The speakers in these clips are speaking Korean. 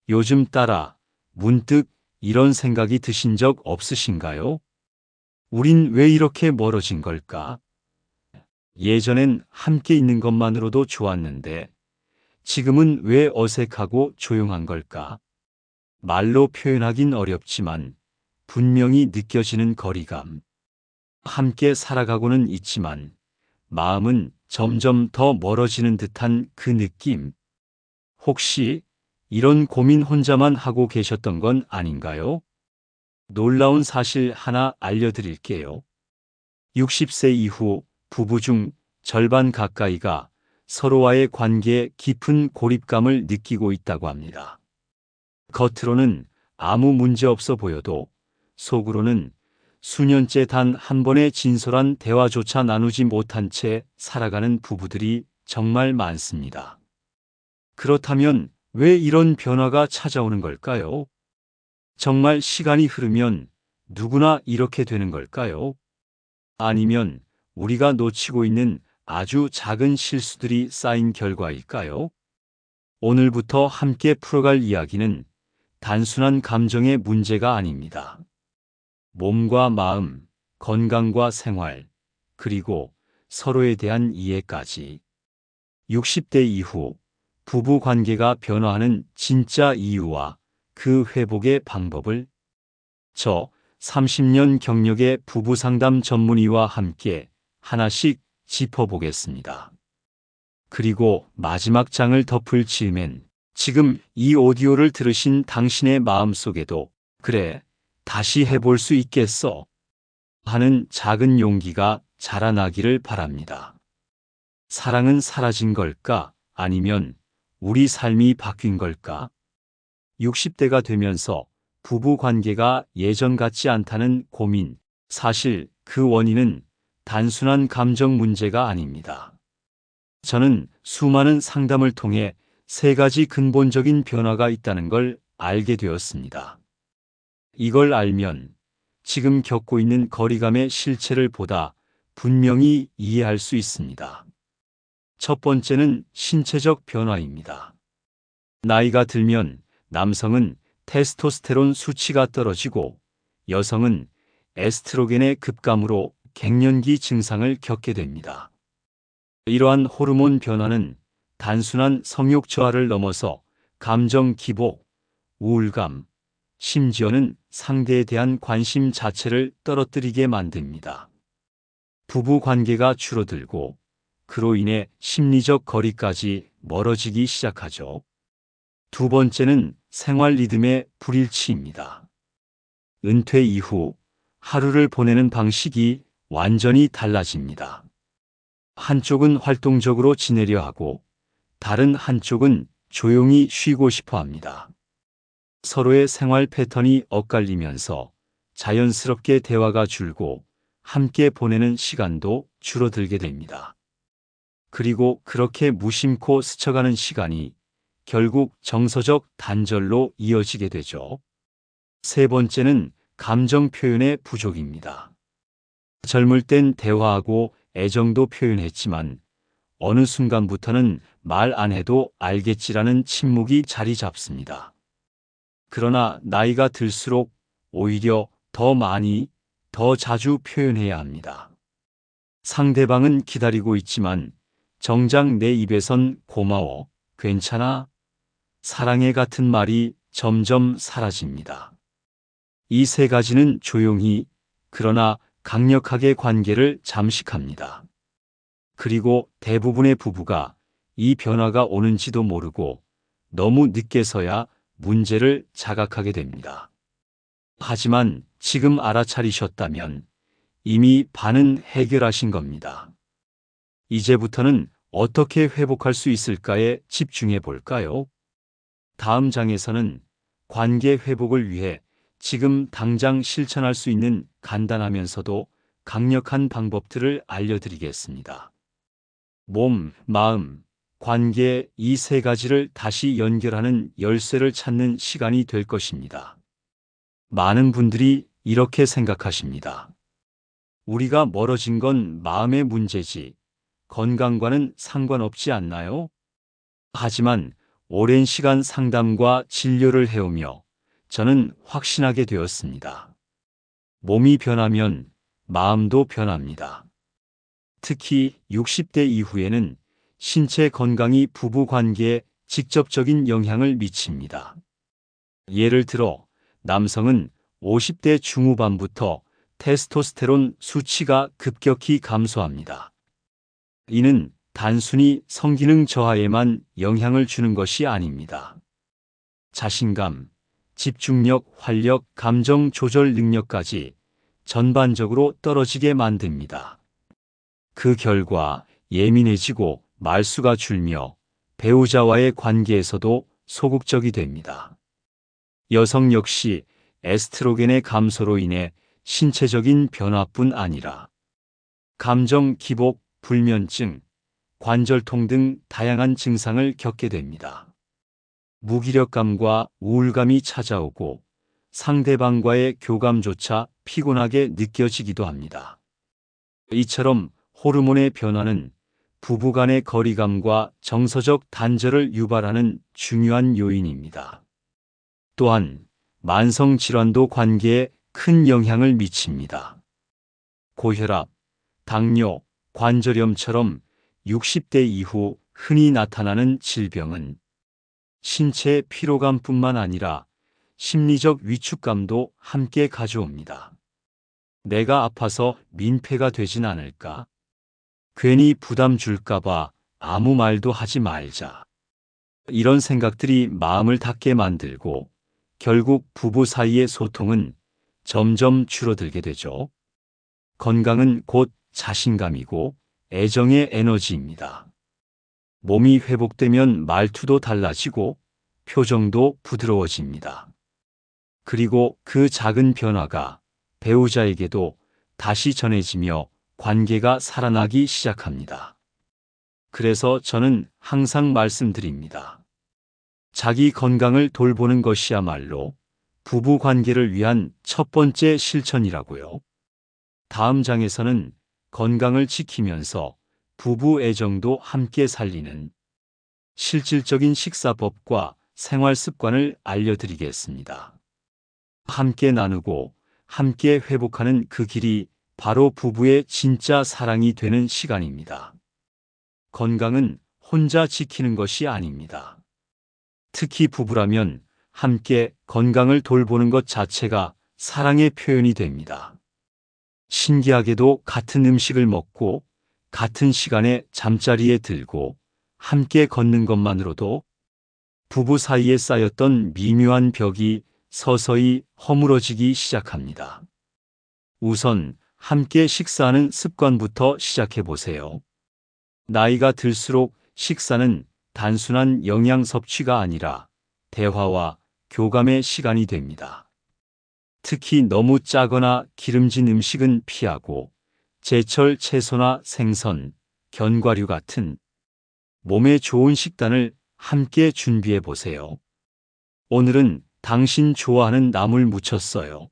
요즘 따라 문득 이런 생각이 드신 적 없으신가요? 우린 왜 이렇게 멀어진 걸까? 예전엔 함께 있는 것만으로도 좋았는데 지금은 왜 어색하고 조용한 걸까? 말로 표현하긴 어렵지만 분명히 느껴지는 거리감. 함께 살아가고는 있지만 마음은 점점 더 멀어지는 듯한 그 느낌. 혹시 이런 고민 혼자만 하고 계셨던 건 아닌가요? 놀라운 사실 하나 알려드릴게요. 60세 이후 부부 중 절반 가까이가 서로와의 관계에 깊은 고립감을 느끼고 있다고 합니다. 겉으로는 아무 문제 없어 보여도 속으로는 수년째 단 한 번의 진솔한 대화조차 나누지 못한 채 살아가는 부부들이 정말 많습니다. 그렇다면 왜 이런 변화가 찾아오는 걸까요? 정말 시간이 흐르면 누구나 이렇게 되는 걸까요? 아니면 우리가 놓치고 있는 아주 작은 실수들이 쌓인 결과일까요? 오늘부터 함께 풀어갈 이야기는 단순한 감정의 문제가 아닙니다. 몸과 마음, 건강과 생활, 그리고 서로에 대한 이해까지. 60대 이후 부부 관계가 변화하는 진짜 이유와 그 회복의 방법을 저 30년 경력의 부부 상담 전문의와 함께 하나씩 짚어보겠습니다. 그리고 마지막 장을 덮을 즈음엔 지금 이 오디오를 들으신 당신의 마음속에도 그래, 다시 해볼 수 있겠어 하는 작은 용기가 자라나기를 바랍니다. 사랑은 사라진 걸까? 아니면 우리 삶이 바뀐 걸까? 60대가 되면서 부부 관계가 예전 같지 않다는 고민, 사실 그 원인은 단순한 감정 문제가 아닙니다. 저는 수많은 상담을 통해 세 가지 근본적인 변화가 있다는 걸 알게 되었습니다. 이걸 알면 지금 겪고 있는 거리감의 실체를 보다 분명히 이해할 수 있습니다. 첫 번째는 신체적 변화입니다. 나이가 들면 남성은 테스토스테론 수치가 떨어지고 여성은 에스트로겐의 급감으로 갱년기 증상을 겪게 됩니다. 이러한 호르몬 변화는 단순한 성욕 저하를 넘어서 감정 기복, 우울감, 심지어는 상대에 대한 관심 자체를 떨어뜨리게 만듭니다. 부부 관계가 줄어들고 그로 인해 심리적 거리까지 멀어지기 시작하죠. 두 번째는 생활 리듬의 불일치입니다. 은퇴 이후 하루를 보내는 방식이 완전히 달라집니다. 한쪽은 활동적으로 지내려 하고 다른 한쪽은 조용히 쉬고 싶어 합니다. 서로의 생활 패턴이 엇갈리면서 자연스럽게 대화가 줄고 함께 보내는 시간도 줄어들게 됩니다. 그리고 그렇게 무심코 스쳐가는 시간이 결국 정서적 단절로 이어지게 되죠. 세 번째는 감정 표현의 부족입니다. 젊을 땐 대화하고 애정도 표현했지만 어느 순간부터는 말 안 해도 알겠지라는 침묵이 자리 잡습니다. 그러나 나이가 들수록 오히려 더 많이, 더 자주 표현해야 합니다. 상대방은 기다리고 있지만 정작 내 입에선 고마워, 괜찮아, 사랑해 같은 말이 점점 사라집니다. 이 세 가지는 조용히, 그러나 강력하게 관계를 잠식합니다. 그리고 대부분의 부부가 이 변화가 오는지도 모르고 너무 늦게서야 문제를 자각하게 됩니다. 하지만 지금 알아차리셨다면 이미 반은 해결하신 겁니다. 이제부터는 어떻게 회복할 수 있을까에 집중해 볼까요? 다음 장에서는 관계 회복을 위해 지금 당장 실천할 수 있는 간단하면서도 강력한 방법들을 알려드리겠습니다. 몸, 마음, 관계 이 세 가지를 다시 연결하는 열쇠를 찾는 시간이 될 것입니다. 많은 분들이 이렇게 생각하십니다. 우리가 멀어진 건 마음의 문제지, 건강과는 상관없지 않나요? 하지만 오랜 시간 상담과 진료를 해오며 저는 확신하게 되었습니다. 몸이 변하면 마음도 변합니다. 특히 60대 이후에는 신체 건강이 부부 관계에 직접적인 영향을 미칩니다. 예를 들어 남성은 50대 중후반부터 테스토스테론 수치가 급격히 감소합니다. 이는 단순히 성기능 저하에만 영향을 주는 것이 아닙니다. 자신감, 집중력, 활력, 감정 조절 능력까지 전반적으로 떨어지게 만듭니다. 그 결과 예민해지고 말수가 줄며 배우자와의 관계에서도 소극적이 됩니다. 여성 역시 에스트로겐의 감소로 인해 신체적인 변화뿐 아니라 감정 기복, 불면증, 관절통 등 다양한 증상을 겪게 됩니다. 무기력감과 우울감이 찾아오고 상대방과의 교감조차 피곤하게 느껴지기도 합니다. 이처럼 호르몬의 변화는 부부간의 거리감과 정서적 단절을 유발하는 중요한 요인입니다. 또한 만성질환도 관계에 큰 영향을 미칩니다. 고혈압, 당뇨, 관절염처럼 60대 이후 흔히 나타나는 질병은 신체 피로감뿐만 아니라 심리적 위축감도 함께 가져옵니다. 내가 아파서 민폐가 되진 않을까? 괜히 부담 줄까봐 아무 말도 하지 말자. 이런 생각들이 마음을 닫게 만들고 결국 부부 사이의 소통은 점점 줄어들게 되죠. 건강은 곧 자신감이고 애정의 에너지입니다. 몸이 회복되면 말투도 달라지고 표정도 부드러워집니다. 그리고 그 작은 변화가 배우자에게도 다시 전해지며 관계가 살아나기 시작합니다. 그래서 저는 항상 말씀드립니다. 자기 건강을 돌보는 것이야말로 부부 관계를 위한 첫 번째 실천이라고요. 다음 장에서는 건강을 지키면서 부부 애정도 함께 살리는 실질적인 식사법과 생활 습관을 알려드리겠습니다. 함께 나누고 함께 회복하는 그 길이 바로 부부의 진짜 사랑이 되는 시간입니다. 건강은 혼자 지키는 것이 아닙니다. 특히 부부라면 함께 건강을 돌보는 것 자체가 사랑의 표현이 됩니다. 신기하게도 같은 음식을 먹고 같은 시간에 잠자리에 들고 함께 걷는 것만으로도 부부 사이에 쌓였던 미묘한 벽이 서서히 허물어지기 시작합니다. 우선 함께 식사하는 습관부터 시작해 보세요. 나이가 들수록 식사는 단순한 영양 섭취가 아니라 대화와 교감의 시간이 됩니다. 특히 너무 짜거나 기름진 음식은 피하고 제철 채소나 생선, 견과류 같은 몸에 좋은 식단을 함께 준비해 보세요. 오늘은 당신 좋아하는 나물 무쳤어요.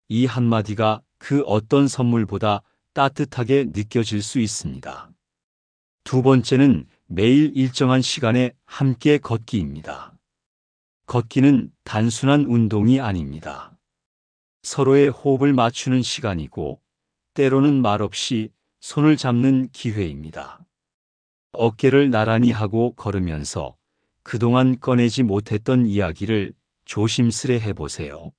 이 한마디가 그 어떤 선물보다 따뜻하게 느껴질 수 있습니다. 두 번째는 매일 일정한 시간에 함께 걷기입니다. 걷기는 단순한 운동이 아닙니다. 서로의 호흡을 맞추는 시간이고 때로는 말없이 손을 잡는 기회입니다. 어깨를 나란히 하고 걸으면서 그동안 꺼내지 못했던 이야기를 조심스레 해보세요.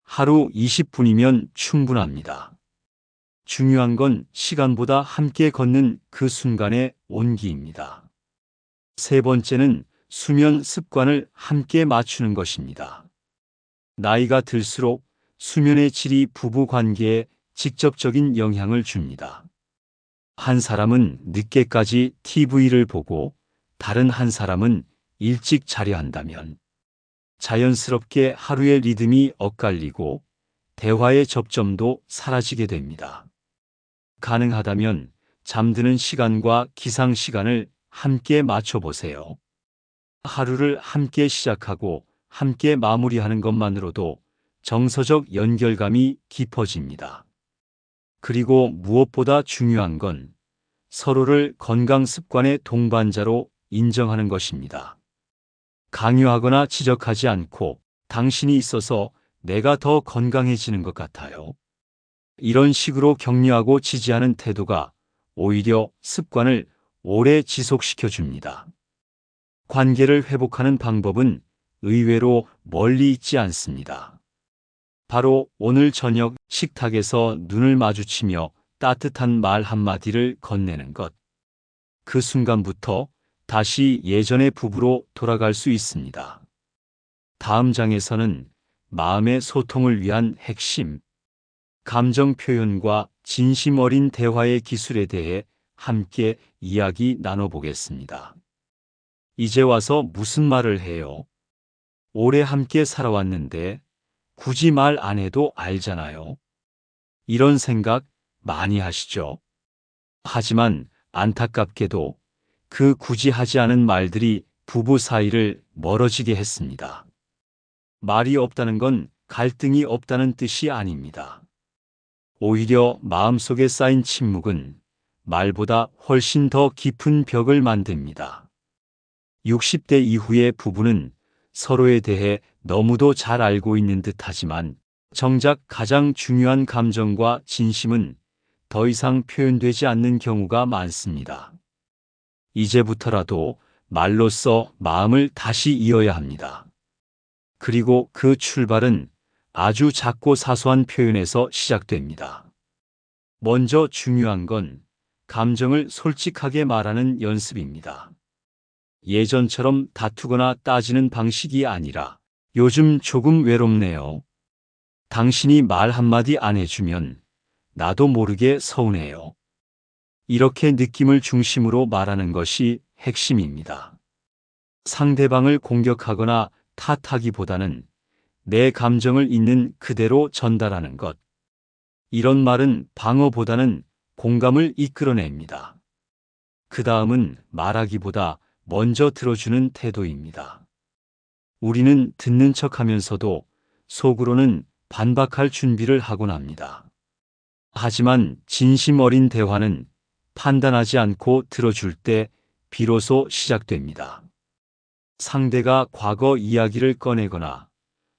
하루 20분이면 충분합니다. 중요한 건 시간보다 함께 걷는 그 순간의 온기입니다. 세 번째는 수면 습관을 함께 맞추는 것입니다. 나이가 들수록 수면의 질이 부부 관계에 직접적인 영향을 줍니다. 한 사람은 늦게까지 TV를 보고 다른 한 사람은 일찍 자려 한다면 자연스럽게 하루의 리듬이 엇갈리고 대화의 접점도 사라지게 됩니다. 가능하다면 잠드는 시간과 기상 시간을 함께 맞춰보세요. 하루를 함께 시작하고 함께 마무리하는 것만으로도 정서적 연결감이 깊어집니다. 그리고 무엇보다 중요한 건 서로를 건강 습관의 동반자로 인정하는 것입니다. 강요하거나 지적하지 않고 당신이 있어서 내가 더 건강해지는 것 같아요. 이런 식으로 격려하고 지지하는 태도가 오히려 습관을 오래 지속시켜 줍니다. 관계를 회복하는 방법은 의외로 멀리 있지 않습니다. 바로 오늘 저녁 식탁에서 눈을 마주치며 따뜻한 말 한마디를 건네는 것. 그 순간부터 다시 예전의 부부로 돌아갈 수 있습니다. 다음 장에서는 마음의 소통을 위한 핵심, 감정 표현과 진심 어린 대화의 기술에 대해 함께 이야기 나눠보겠습니다. 이제 와서 무슨 말을 해요? 오래 함께 살아왔는데 굳이 말 안 해도 알잖아요. 이런 생각 많이 하시죠? 하지만 안타깝게도 그 굳이 하지 않은 말들이 부부 사이를 멀어지게 했습니다. 말이 없다는 건 갈등이 없다는 뜻이 아닙니다. 오히려 마음속에 쌓인 침묵은 말보다 훨씬 더 깊은 벽을 만듭니다. 60대 이후의 부부는 서로에 대해 너무도 잘 알고 있는 듯하지만 정작 가장 중요한 감정과 진심은 더 이상 표현되지 않는 경우가 많습니다. 이제부터라도 말로써 마음을 다시 이어야 합니다. 그리고 그 출발은 아주 작고 사소한 표현에서 시작됩니다. 먼저 중요한 건 감정을 솔직하게 말하는 연습입니다. 예전처럼 다투거나 따지는 방식이 아니라 요즘 조금 외롭네요. 당신이 말 한마디 안 해주면 나도 모르게 서운해요. 이렇게 느낌을 중심으로 말하는 것이 핵심입니다. 상대방을 공격하거나 탓하기보다는 내 감정을 있는 그대로 전달하는 것. 이런 말은 방어보다는 공감을 이끌어냅니다. 그 다음은 말하기보다 먼저 들어주는 태도입니다. 우리는 듣는 척하면서도 속으로는 반박할 준비를 하곤 합니다. 하지만 진심 어린 대화는 판단하지 않고 들어줄 때 비로소 시작됩니다. 상대가 과거 이야기를 꺼내거나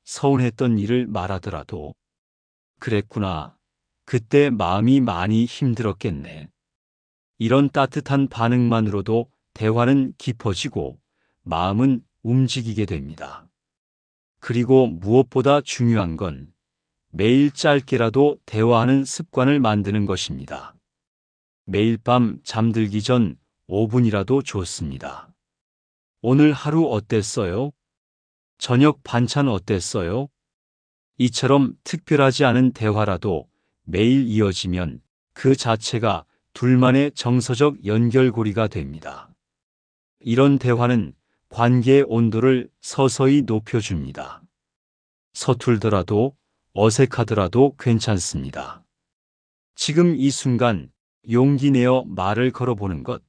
서운했던 일을 말하더라도 그랬구나. 그때 마음이 많이 힘들었겠네. 이런 따뜻한 반응만으로도 대화는 깊어지고 마음은 움직이게 됩니다. 그리고 무엇보다 중요한 건 매일 짧게라도 대화하는 습관을 만드는 것입니다. 매일 밤 잠들기 전 5분이라도 좋습니다. 오늘 하루 어땠어요? 저녁 반찬 어땠어요? 이처럼 특별하지 않은 대화라도 매일 이어지면 그 자체가 둘만의 정서적 연결고리가 됩니다. 이런 대화는 관계의 온도를 서서히 높여줍니다. 서툴더라도 어색하더라도 괜찮습니다. 지금 이 순간 용기 내어 말을 걸어보는 것,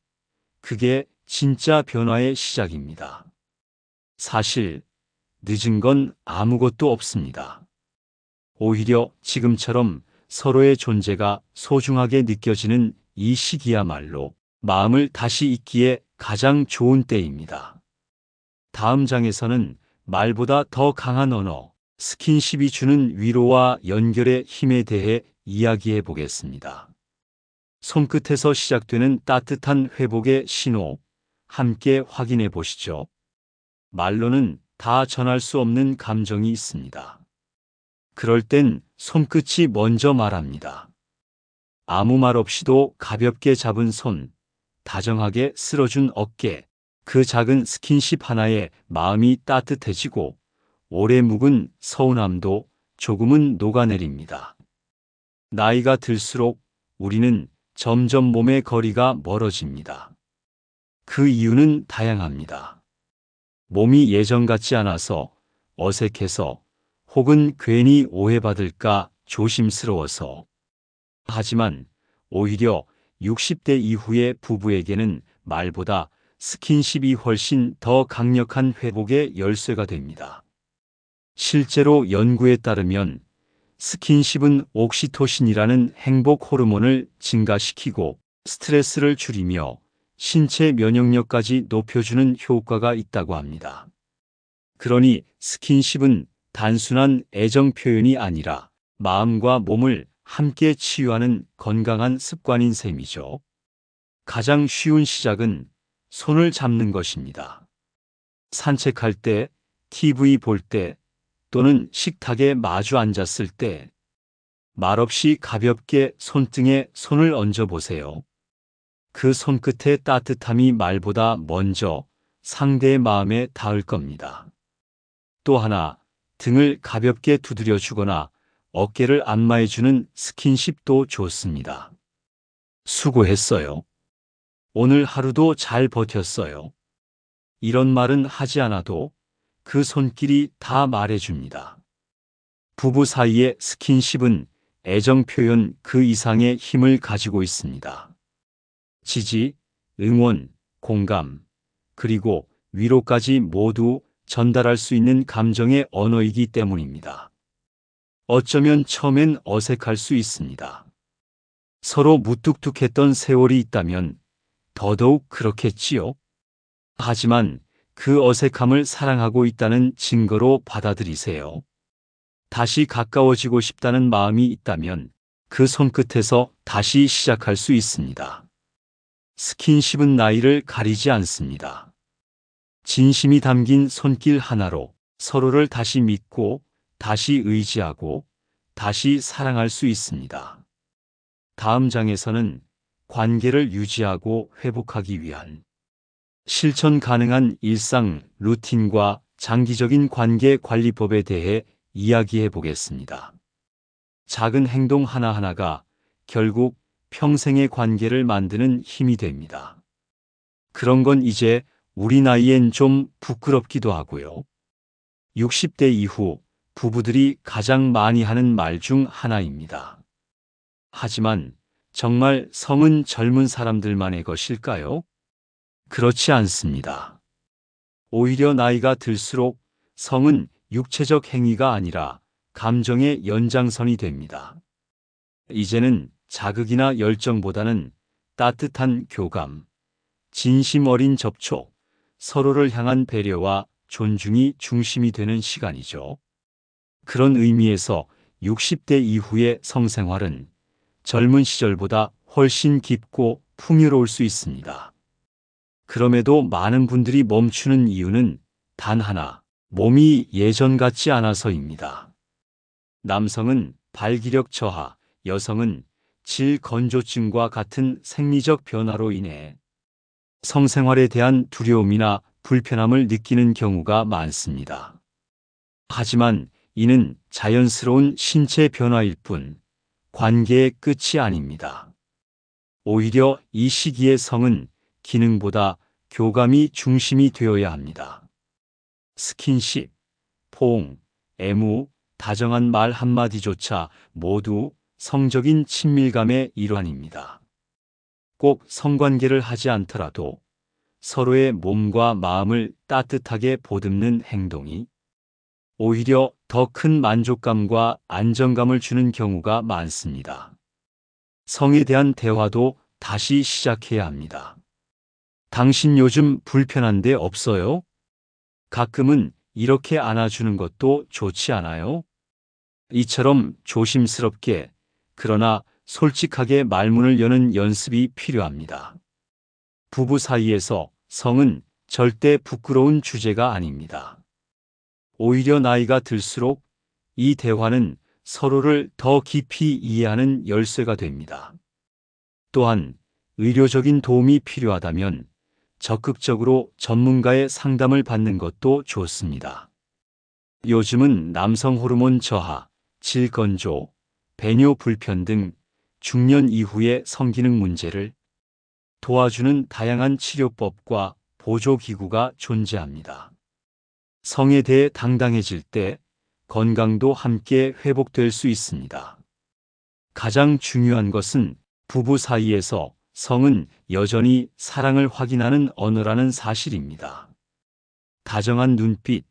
그게 진짜 변화의 시작입니다. 사실 늦은 건 아무것도 없습니다. 오히려 지금처럼 서로의 존재가 소중하게 느껴지는 이 시기야말로 마음을 다시 잇기에 가장 좋은 때입니다. 다음 장에서는 말보다 더 강한 언어, 스킨십이 주는 위로와 연결의 힘에 대해 이야기해 보겠습니다. 손끝에서 시작되는 따뜻한 회복의 신호, 함께 확인해 보시죠. 말로는 다 전할 수 없는 감정이 있습니다. 그럴 땐 손끝이 먼저 말합니다. 아무 말 없이도 가볍게 잡은 손, 다정하게 쓸어준 어깨, 그 작은 스킨십 하나에 마음이 따뜻해지고 오래 묵은 서운함도 조금은 녹아내립니다. 나이가 들수록 우리는 점점 몸의 거리가 멀어집니다. 그 이유는 다양합니다. 몸이 예전 같지 않아서, 어색해서, 혹은 괜히 오해받을까 조심스러워서. 하지만 오히려 60대 이후의 부부에게는 말보다 스킨십이 훨씬 더 강력한 회복의 열쇠가 됩니다. 실제로 연구에 따르면 스킨십은 옥시토신이라는 행복 호르몬을 증가시키고 스트레스를 줄이며 신체 면역력까지 높여주는 효과가 있다고 합니다. 그러니 스킨십은 단순한 애정 표현이 아니라 마음과 몸을 함께 치유하는 건강한 습관인 셈이죠. 가장 쉬운 시작은 손을 잡는 것입니다. 산책할 때, TV 볼 때, 또는 식탁에 마주 앉았을 때, 말없이 가볍게 손등에 손을 얹어 보세요. 그 손끝의 따뜻함이 말보다 먼저 상대의 마음에 닿을 겁니다. 또 하나, 등을 가볍게 두드려 주거나 어깨를 안마해 주는 스킨십도 좋습니다. 수고했어요. 오늘 하루도 잘 버텼어요. 이런 말은 하지 않아도 그 손길이 다 말해줍니다. 부부 사이의 스킨십은 애정 표현 그 이상의 힘을 가지고 있습니다. 지지, 응원, 공감, 그리고 위로까지 모두 전달할 수 있는 감정의 언어이기 때문입니다. 어쩌면 처음엔 어색할 수 있습니다. 서로 무뚝뚝했던 세월이 있다면 더더욱 그렇겠지요. 하지만 그 어색함을 사랑하고 있다는 증거로 받아들이세요. 다시 가까워지고 싶다는 마음이 있다면 그 손끝에서 다시 시작할 수 있습니다. 스킨십은 나이를 가리지 않습니다. 진심이 담긴 손길 하나로 서로를 다시 믿고, 다시 의지하고, 다시 사랑할 수 있습니다. 다음 장에서는 관계를 유지하고 회복하기 위한 실천 가능한 일상 루틴과 장기적인 관계 관리법에 대해 이야기해 보겠습니다. 작은 행동 하나하나가 결국 평생의 관계를 만드는 힘이 됩니다. 그런 건 이제 우리 나이엔 좀 부끄럽기도 하고요. 60대 이후 부부들이 가장 많이 하는 말 중 하나입니다. 하지만 정말 성은 젊은 사람들만의 것일까요? 그렇지 않습니다. 오히려 나이가 들수록 성은 육체적 행위가 아니라 감정의 연장선이 됩니다. 이제는 자극이나 열정보다는 따뜻한 교감, 진심 어린 접촉, 서로를 향한 배려와 존중이 중심이 되는 시간이죠. 그런 의미에서 60대 이후의 성생활은 젊은 시절보다 훨씬 깊고 풍요로울 수 있습니다. 그럼에도 많은 분들이 멈추는 이유는 단 하나, 몸이 예전 같지 않아서입니다. 남성은 발기력 저하, 여성은 질 건조증과 같은 생리적 변화로 인해 성생활에 대한 두려움이나 불편함을 느끼는 경우가 많습니다. 하지만 이는 자연스러운 신체 변화일 뿐 관계의 끝이 아닙니다. 오히려 이 시기의 성은 기능보다 교감이 중심이 되어야 합니다. 스킨십, 포옹, 애무, 다정한 말 한마디조차 모두 성적인 친밀감의 일환입니다. 꼭 성관계를 하지 않더라도 서로의 몸과 마음을 따뜻하게 보듬는 행동이 오히려 더 큰 만족감과 안정감을 주는 경우가 많습니다. 성에 대한 대화도 다시 시작해야 합니다. 당신 요즘 불편한 데 없어요? 가끔은 이렇게 안아주는 것도 좋지 않아요? 이처럼 조심스럽게, 그러나 솔직하게 말문을 여는 연습이 필요합니다. 부부 사이에서 성은 절대 부끄러운 주제가 아닙니다. 오히려 나이가 들수록 이 대화는 서로를 더 깊이 이해하는 열쇠가 됩니다. 또한 의료적인 도움이 필요하다면 적극적으로 전문가의 상담을 받는 것도 좋습니다. 요즘은 남성 호르몬 저하, 질건조, 배뇨 불편 등 중년 이후의 성기능 문제를 도와주는 다양한 치료법과 보조기구가 존재합니다. 성에 대해 당당해질 때 건강도 함께 회복될 수 있습니다. 가장 중요한 것은 부부 사이에서 성은 여전히 사랑을 확인하는 언어라는 사실입니다. 다정한 눈빛,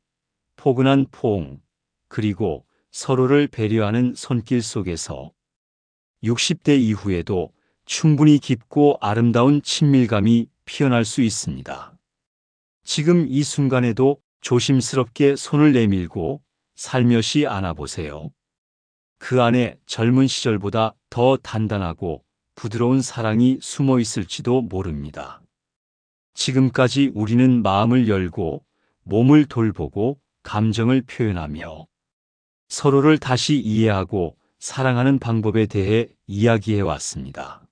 포근한 포옹, 그리고 서로를 배려하는 손길 속에서 60대 이후에도 충분히 깊고 아름다운 친밀감이 피어날 수 있습니다. 지금 이 순간에도 조심스럽게 손을 내밀고 살며시 안아보세요. 그 안에 젊은 시절보다 더 단단하고 부드러운 사랑이 숨어 있을지도 모릅니다. 지금까지 우리는 마음을 열고 몸을 돌보고 감정을 표현하며 서로를 다시 이해하고 사랑하는 방법에 대해 이야기해 왔습니다.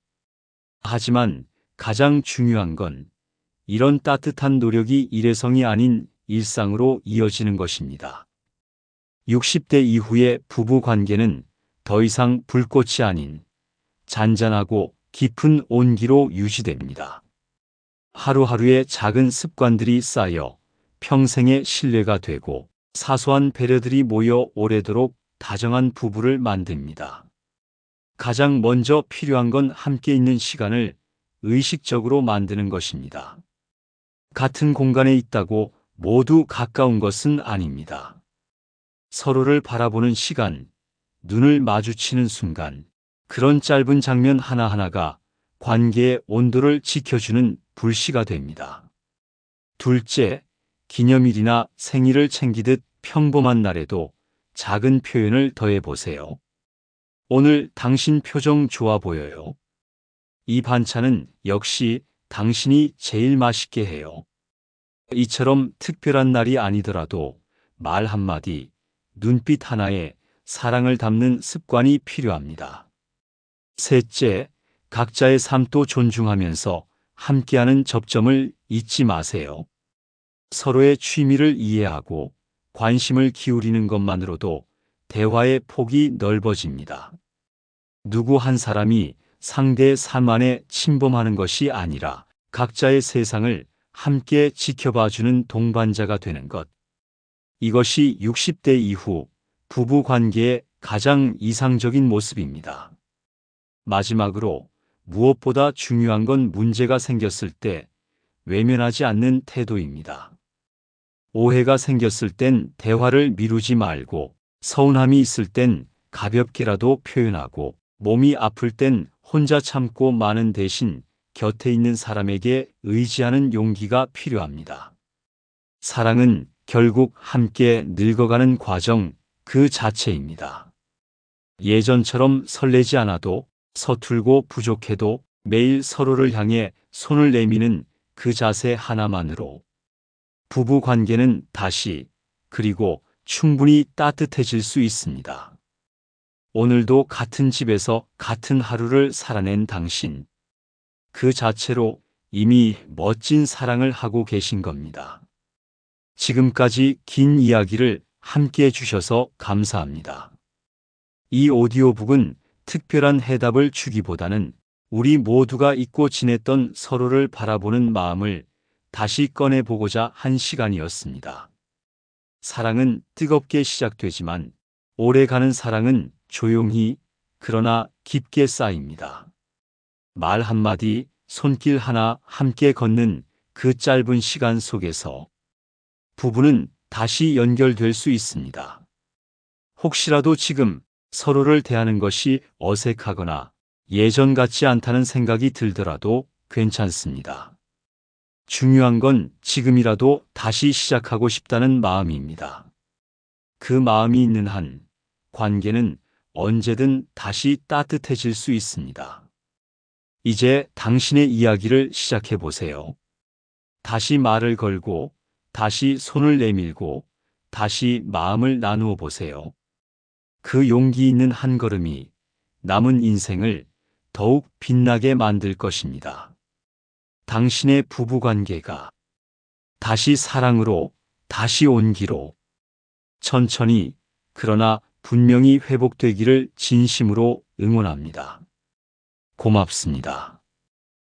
하지만 가장 중요한 건 이런 따뜻한 노력이 일회성이 아닌 일상으로 이어지는 것입니다. 60대 이후의 부부 관계는 더 이상 불꽃이 아닌 잔잔하고 깊은 온기로 유지됩니다. 하루하루의 작은 습관들이 쌓여 평생의 신뢰가 되고 사소한 배려들이 모여 오래도록 다정한 부부를 만듭니다. 가장 먼저 필요한 건 함께 있는 시간을 의식적으로 만드는 것입니다. 같은 공간에 있다고 모두 가까운 것은 아닙니다. 서로를 바라보는 시간, 눈을 마주치는 순간, 그런 짧은 장면 하나하나가 관계의 온도를 지켜주는 불씨가 됩니다. 둘째, 기념일이나 생일을 챙기듯 평범한 날에도 작은 표현을 더해보세요. 오늘 당신 표정 좋아 보여요. 이 반찬은 역시 당신이 제일 맛있게 해요. 이처럼 특별한 날이 아니더라도 말 한마디, 눈빛 하나에 사랑을 담는 습관이 필요합니다. 셋째, 각자의 삶도 존중하면서 함께하는 접점을 잊지 마세요. 서로의 취미를 이해하고 관심을 기울이는 것만으로도 대화의 폭이 넓어집니다. 누구 한 사람이 상대의 삶 안에 침범하는 것이 아니라 각자의 세상을 함께 지켜봐주는 동반자가 되는 것. 이것이 60대 이후 부부 관계의 가장 이상적인 모습입니다. 마지막으로 무엇보다 중요한 건 문제가 생겼을 때 외면하지 않는 태도입니다. 오해가 생겼을 땐 대화를 미루지 말고 서운함이 있을 땐 가볍게라도 표현하고 몸이 아플 땐 혼자 참고 마는 대신 곁에 있는 사람에게 의지하는 용기가 필요합니다. 사랑은 결국 함께 늙어가는 과정 그 자체입니다. 예전처럼 설레지 않아도 서툴고 부족해도 매일 서로를 향해 손을 내미는 그 자세 하나만으로 부부 관계는 다시 그리고 충분히 따뜻해질 수 있습니다. 오늘도 같은 집에서 같은 하루를 살아낸 당신. 그 자체로 이미 멋진 사랑을 하고 계신 겁니다. 지금까지 긴 이야기를 함께 해주셔서 감사합니다. 이 오디오북은 특별한 해답을 주기보다는 우리 모두가 잊고 지냈던 서로를 바라보는 마음을 다시 꺼내보고자 한 시간이었습니다. 사랑은 뜨겁게 시작되지만 오래가는 사랑은 조용히 그러나 깊게 쌓입니다. 말 한마디, 손길 하나 함께 걷는 그 짧은 시간 속에서 부부는 다시 연결될 수 있습니다. 혹시라도 지금 서로를 대하는 것이 어색하거나 예전 같지 않다는 생각이 들더라도 괜찮습니다. 중요한 건 지금이라도 다시 시작하고 싶다는 마음입니다. 그 마음이 있는 한 관계는 언제든 다시 따뜻해질 수 있습니다. 이제 당신의 이야기를 시작해 보세요. 다시 말을 걸고, 다시 손을 내밀고, 다시 마음을 나누어 보세요. 그 용기 있는 한 걸음이 남은 인생을 더욱 빛나게 만들 것입니다. 당신의 부부관계가 다시 사랑으로, 다시 온기로, 천천히 그러나 분명히 회복되기를 진심으로 응원합니다. 고맙습니다.